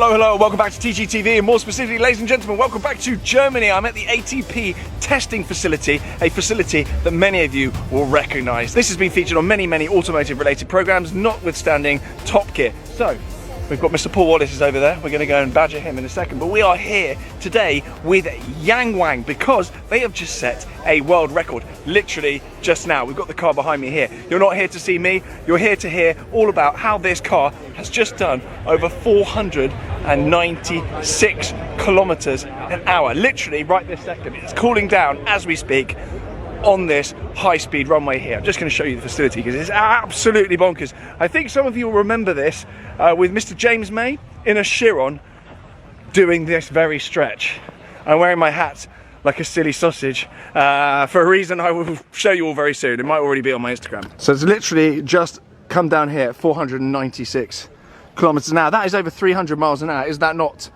Hello, hello, welcome back to TGTV, and more specifically, ladies and gentlemen, welcome back to Germany. I'm at the ATP testing facility, a facility that many of you will recognise. This has been featured on many, many automotive-related programmes, notwithstanding Top Gear. So, we've got Mr. Paul Wallace is over there. We're going to go and badger him in a second. But we are here today with Yangwang because they have just set a world record, literally just now. We've got the car behind me here. You're not here to see me. You're here to hear all about how this car has just done over 496 kilometers an hour. Literally right this second. It's cooling down as we speak on this high-speed runway here. I'm just going to show you the facility because it's absolutely bonkers. I think some of you will remember this with Mr. James May in a Chiron doing this very stretch. I'm wearing my hat like a silly sausage for a reason I will show you all very soon. It might already be on my Instagram. So it's literally just come down here at 496 kilometers an hour. That is over 300 miles an hour. Is that not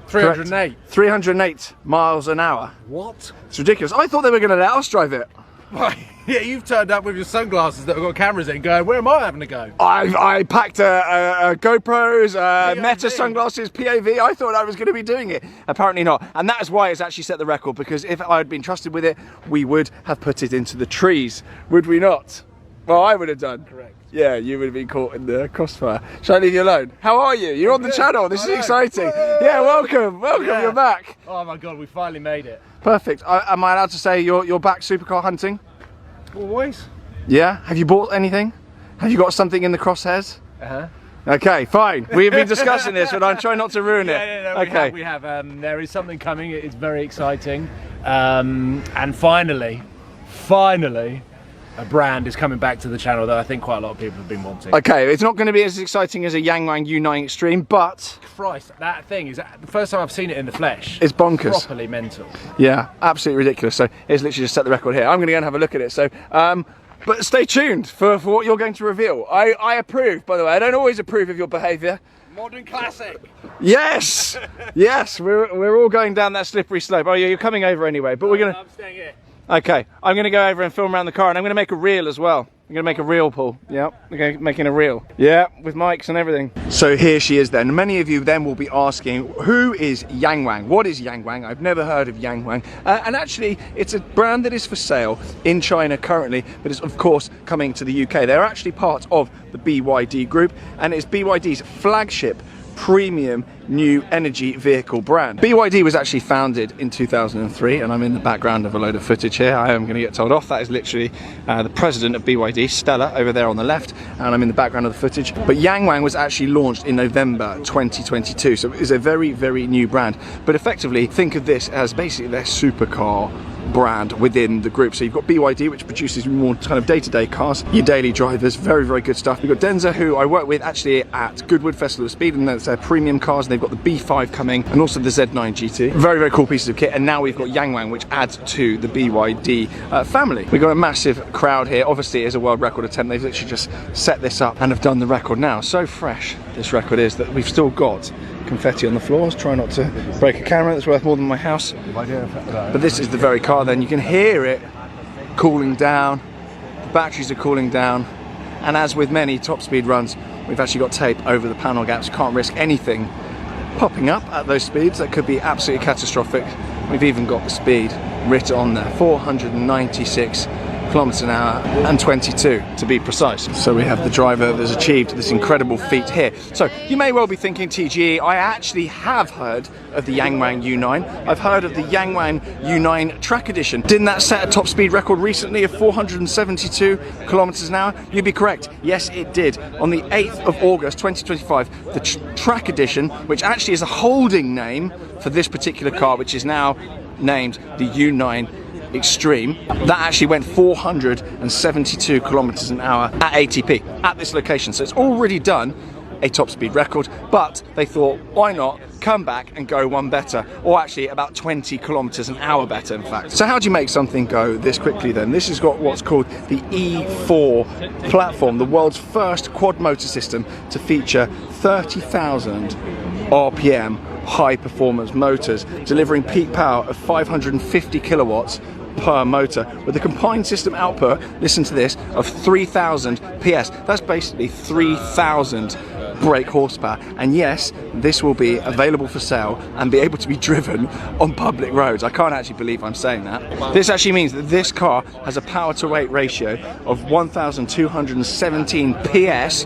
308. correct? 308 miles an hour. What? It's ridiculous. I thought they were going to let us drive it. Yeah, you've turned up with your sunglasses that have got cameras in going, where am I having to go? I packed a GoPros, Meta sunglasses, POV. I thought I was going to be doing it. Apparently not. And that is why it's actually set the record, because if I had been trusted with it, we would have put it into the trees. Would we not? Well, I would have done. Correct. Yeah, you would have been caught in the crossfire. Shall I leave you alone? How are you? You're on the channel. This is exciting. Yeah, welcome. Welcome. Yeah. You're back. Oh my God, we finally made it. Perfect. Am I allowed to say you're back supercar hunting? Always. Yeah? Have you bought anything? Have you got something in the crosshairs? Uh-huh. Okay, fine. We've been discussing this, but I'm trying not to ruin it. Yeah, okay. We have. There is something coming. It's very exciting. And finally, a brand is coming back to the channel that I think quite a lot of people have been wanting. Okay, it's not going to be as exciting as a Yangwang U9 Extreme, but Christ, that thing is the first time I've seen it in the flesh. It's bonkers. Properly mental. Yeah, absolutely ridiculous. So it's literally just set the record here. I'm going to go and have a look at it. So, but stay tuned for what you're going to reveal. I approve, by the way. I don't always approve of your behaviour. Modern classic. Yes, yes, we're all going down that slippery slope. Oh yeah, you're coming over anyway, but we're gonna. I'm staying here. Okay, I'm going to go over and film around the car, and I'm going to make a reel as well. I'm going to make a reel, Paul. Yep, okay, making a reel. Yeah, with mics and everything. So here she is then. Many of you then will be asking, who is Yangwang? What is Yangwang? I've never heard of Yangwang. And actually, it's a brand that is for sale in China currently, but it's of course coming to the UK. They're actually part of the BYD group, and it's BYD's flagship premium new energy vehicle brand. BYD was actually founded in 2003, and I'm in the background of a load of footage here. I am going to get told off. That is literally the president of BYD, Stella, over there on the left, and I'm in the background of the footage. But Yangwang was actually launched in November 2022, so it is a very, very new brand. But effectively, think of this as basically their supercar brand within the group. So you've got BYD, which produces more kind of day-to-day cars, your daily drivers, very, very good stuff. We've got Denza, who I work with actually at Goodwood Festival of Speed, and that's their premium cars. They've got the B5 coming, and also the Z9 GT. Very, very cool pieces of kit. And now we've got Yangwang, which adds to the BYD family. We've got a massive crowd here. Obviously, it is a world record attempt. They've literally just set this up and have done the record now. So fresh this record is that we've still got confetti on the floors. Try not to break a camera that's worth more than my house. But this is the very car then. You can hear it cooling down. The batteries are cooling down. And as with many top speed runs, we've actually got tape over the panel gaps. Can't risk anything popping up at those speeds. That could be absolutely catastrophic. We've even got the speed written on there. 496 kilometers an hour and 22 to be precise. So we have the driver that's achieved this incredible feat here. So you may well be thinking, TGE, I actually have heard of the Yangwang U9. I've heard of the Yangwang U9 Track Edition. Didn't that set a top speed record recently of 472 kilometers an hour? You'd be correct. Yes, it did. On the 8th of August 2025, the Track Edition, which actually is a holding name for this particular car, which is now named the U9 Extreme, that actually went 472 kilometers an hour at ATP at this location. So it's already done a top speed record, but they thought, why not come back and go one better, or actually about 20 kilometers an hour better, in fact. So how do you make something go this quickly then? This has got what's called the E4 platform, the world's first quad motor system to feature 30,000 RPM high performance motors, delivering peak power of 550 kilowatts per motor, with a combined system output, listen to this, of 3,000 PS. That's basically 3,000 brake horsepower. And yes, this will be available for sale and be able to be driven on public roads. I can't actually believe I'm saying that. This actually means that this car has a power to weight ratio of 1,217 PS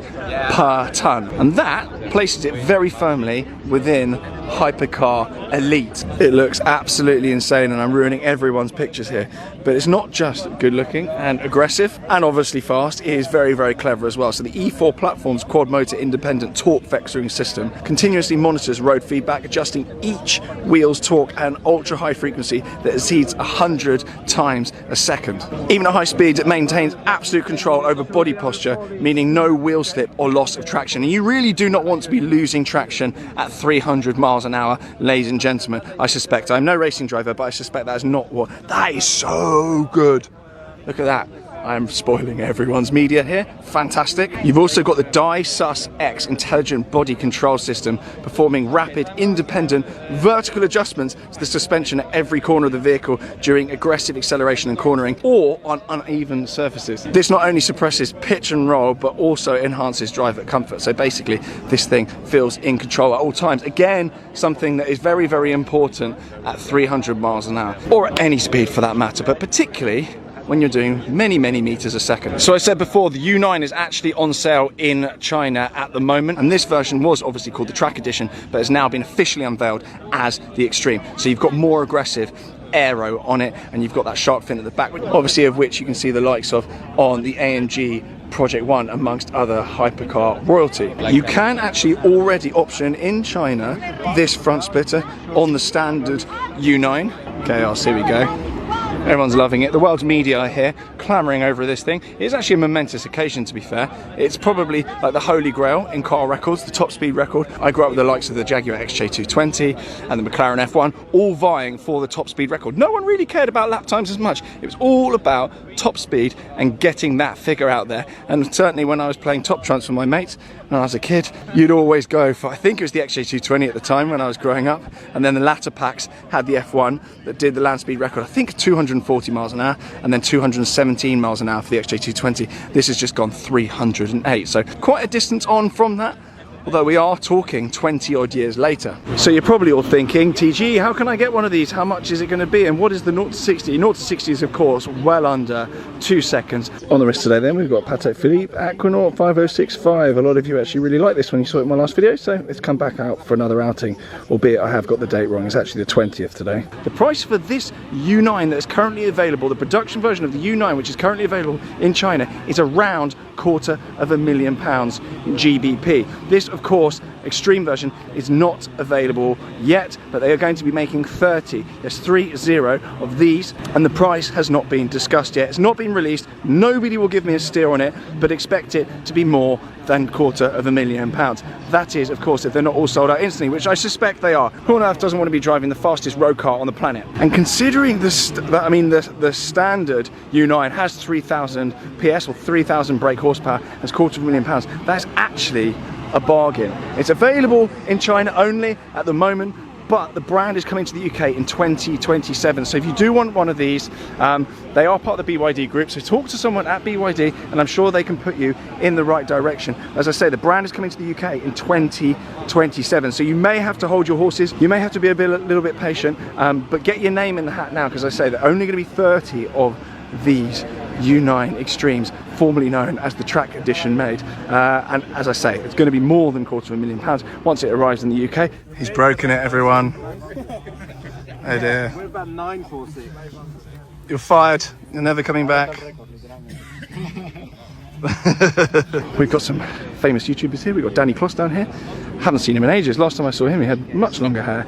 per tonne, and that places it very firmly within hypercar elite. It looks absolutely insane, and I'm ruining everyone's pictures here, but it's not just good looking and aggressive and obviously fast, it is very, very clever as well. So the E4 platform's quad motor independent torque vectoring system continuously monitors road feedback, adjusting each wheel's torque at an ultra high frequency that exceeds 100 times a second. Even at high speeds, it maintains absolute control over body posture, meaning no wheel slip or loss of traction. And you really do not want to be losing traction at 300 miles an hour, ladies and gentlemen. I suspect, I'm no racing driver, but I suspect that is not what, that is so good. Look at that. I'm spoiling everyone's media here. Fantastic. You've also got the DieSus X intelligent body control system, performing rapid, independent, vertical adjustments to the suspension at every corner of the vehicle during aggressive acceleration and cornering or on uneven surfaces. This not only suppresses pitch and roll, but also enhances driver comfort. So basically, this thing feels in control at all times. Again, something that is very, very important at 300 miles an hour, or at any speed for that matter, but particularly when you're doing many, many meters a second. So I said before, the U9 is actually on sale in China at the moment, and this version was obviously called the Track Edition, but has now been officially unveiled as the Extreme. So you've got more aggressive aero on it, and you've got that shark fin at the back, obviously of which you can see the likes of on the AMG Project One, amongst other hypercar royalty. You can actually already option in China this front splitter on the standard U9. Okay, here we go. Everyone's loving it. The world's media are here, clamouring over this thing. It's actually a momentous occasion, to be fair. It's probably like the holy grail in car records, the top speed record. I grew up with the likes of the Jaguar XJ220 and the McLaren F1, all vying for the top speed record. No one really cared about lap times as much. It was all about top speed and getting that figure out there. And certainly when I was playing Top Trumps with my mates when I was a kid, you'd always go for, I think it was the XJ220 at the time when I was growing up, and then the latter packs had the F1 that did the land speed record, I think 240 miles an hour, and then 217 miles an hour for the XJ220. This has just gone 308, so quite a distance on from that, although we are talking 20 odd years later. So you're probably all thinking, TG, how can I get one of these? How much is it going to be? And what is the 0 to 60? 0 to 60 is of course well under 2 seconds. On the wrist today then, we've got Patek Philippe Aquanaut 5065. A lot of you actually really like this one. You saw it in my last video, so it's come back out for another outing, albeit I have got the date wrong. It's actually the 20th today. The price for this U9 that is currently available, the production version of the U9, which is currently available in China, is around £250,000 GBP. This, of course, Extreme version is not available yet, but they are going to be making 30. There's 30 of these, and the price has not been discussed yet. It's not been released. Nobody will give me a steer on it, but expect it to be more than £250,000. That is, of course, if they're not all sold out instantly, which I suspect they are. Who on earth doesn't want to be driving the fastest road car on the planet? And considering the standard U9 has 3,000 PS or 3,000 brake horsepower, that's £250,000. That's actually a bargain. It's available in China only at the moment, but the brand is coming to the UK in 2027. So if you do want one of these, they are part of the BYD group, so talk to someone at BYD and I'm sure they can put you in the right direction. As I say, the brand is coming to the UK in 2027, so you may have to hold your horses, you may have to be a little bit patient, but get your name in the hat now, because I say there are only going to be 30 of these U9 Extremes, formerly known as the Track Edition made, and as I say, it's going to be more than £250,000 once it arrives in the UK. He's broken it, everyone. Oh dear. We're about 946. You're fired. You're never coming back. We've got some famous YouTubers here. We've got Danny Kloss down here. Haven't seen him in ages. Last time I saw him, he had much longer hair.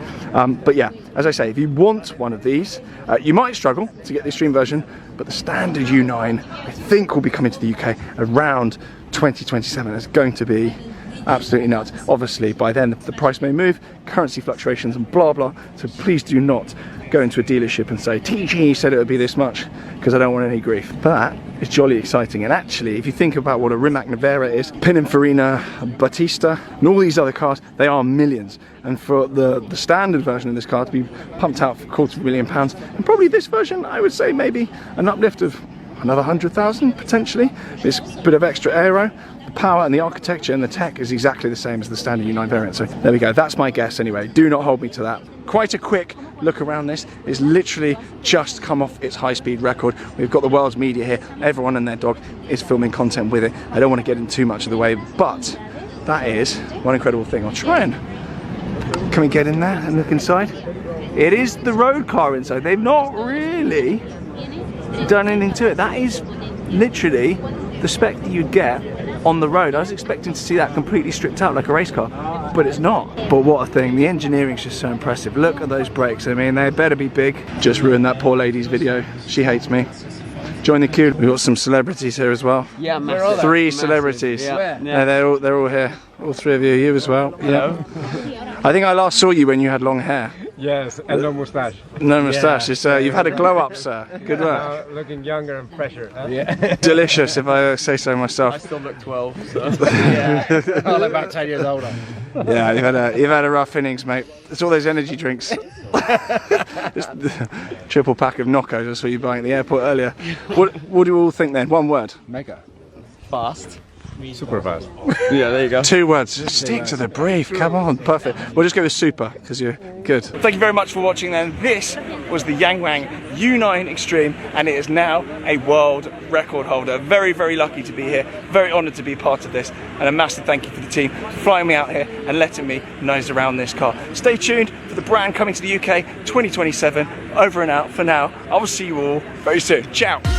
But yeah, as I say, if you want one of these, you might struggle to get the Extreme version, but the standard U9, I think, will be coming to the UK around 2027. It's going to be absolutely nuts. Obviously, by then the price may move, currency fluctuations and blah blah, so please do not go into a dealership and say, TG said it would be this much, because I don't want any grief. But that is jolly exciting. And actually, if you think about what a Rimac Nevera is, Pininfarina, Battista, and all these other cars, they are millions. And for the standard version of this car to be pumped out for £250,000, and probably this version, I would say maybe an uplift of another 100,000 potentially. This bit of extra aero, the power and the architecture and the tech is exactly the same as the standard U9 variant. So there we go, that's my guess anyway. Do not hold me to that. Quite a quick look around this. It's literally just come off its high-speed record. We've got the world's media here. Everyone and their dog is filming content with it. I don't want to get in too much of the way, but that is one incredible thing. I'll try and... Can we get in there and look inside? It is the road car inside. They've not really done anything to it. That is literally the spec that you'd get on the road. I was expecting to see that completely stripped out like a race car, but it's not. But what a thing. The engineering's just so impressive. Look at those brakes. I mean, they better be big. Just ruined that poor lady's video. She hates me. Join the queue. We've got some celebrities here as well. Yeah, massive. 3 celebrities. Yeah. Yeah, they're all here. All 3 of you. You as well. Yeah. I think I last saw you when you had long hair. Yes, and no moustache. No moustache. It's, you've had a glow up, sir. Good work. Looking younger and fresher. Huh? Yeah. Delicious, if I say so myself. I still look 12, so. Yeah. I look about 10 years older. Yeah, you've had a rough innings, mate. It's all those energy drinks. Just the triple pack of knockouts I saw you buying at the airport earlier. What do you all think then? One word. Mega. Fast. Super fast. Yeah, there you go. 2 words. Stick to the brief. Come on. Perfect. We'll just go with super because you're good. Thank you very much for watching then. This was the Yangwang U9 Extreme and it is now a world record holder. Very, very lucky to be here. Very honoured to be part of this. And a massive thank you for the team for flying me out here and letting me nose around this car. Stay tuned for the brand coming to the UK 2027. Over and out for now. I will see you all very soon. Ciao.